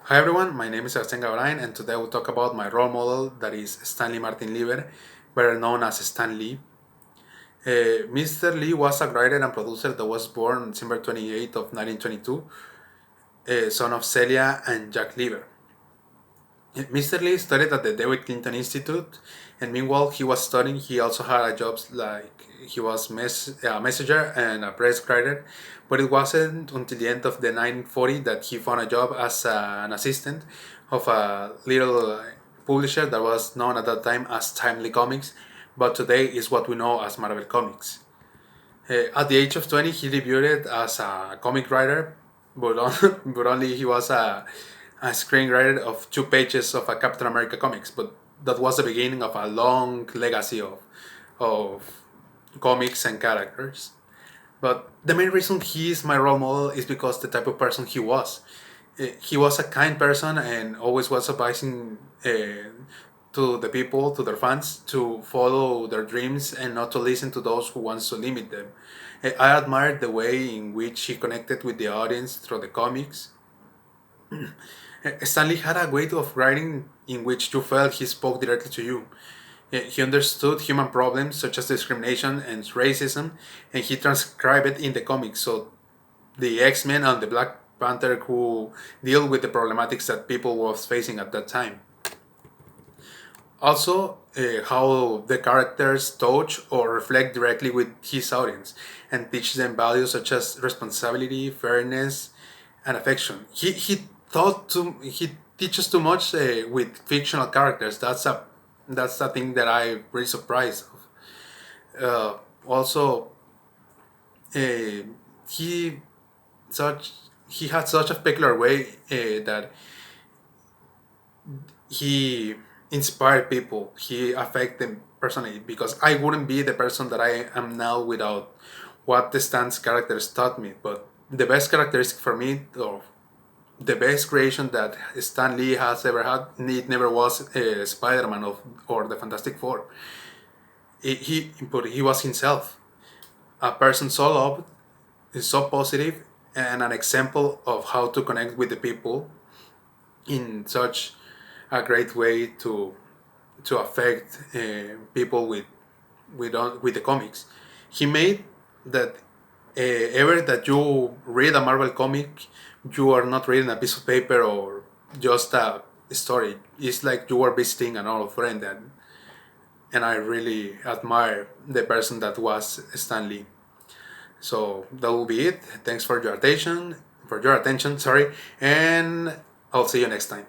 Hi everyone, my name is Sebastián Gavarain, and today we'll talk about my role model, that is Stanley Martin Lieber, better known as Stan Lee. Mr. Lee was a writer and producer that was born December 28th of 1922, son of Celia and Jack Lieber. Mr. Lee studied at the David Clinton Institute, and meanwhile he was studying, he also had a jobs like he was a messenger and a press writer. But it wasn't until the end of the 1940 that he found a job as an assistant of a little publisher that was known at that time as Timely Comics, but today is what we know as Marvel Comics. At the age of 20, he debuted as a comic writer, but only he was a screenwriter of 2 pages of a Captain America comics. But that was the beginning of a long legacy of comics and characters. But the main reason he is my role model is because the type of person he was. He was a kind person and always was advising to the people, to their fans, to follow their dreams and not to listen to those who wants to limit them. I admired the way in which he connected with the audience through the comics. Stanley had a way of writing in which you felt he spoke directly to you. He understood human problems such as discrimination and racism, and he transcribed it in the comics. So the X-Men and the Black Panther who deal with the problematics that people was facing at that time. Also, how the characters touch or reflect directly with his audience and teach them values such as responsibility, fairness, and affection. He teaches too much with fictional characters. That's a thing that I really surprised of. Also, uh, he such he had such a peculiar way that he inspired people. He affected them personally because I wouldn't be the person that I am now without what the Stan's characters taught me. But the best characteristic for me, or the best creation that Stan Lee has ever had, it never was Spider-Man or the Fantastic Four. But he was himself, a person so loved, so positive, and an example of how to connect with the people in such a great way to affect people with the comics. He made that ever that you read a Marvel comic, you are not reading a piece of paper or just a story. It's like you are visiting an old friend, and I really admire the person that was Stan Lee. So that will be it. Thanks for your attention. Sorry, and I'll see you next time.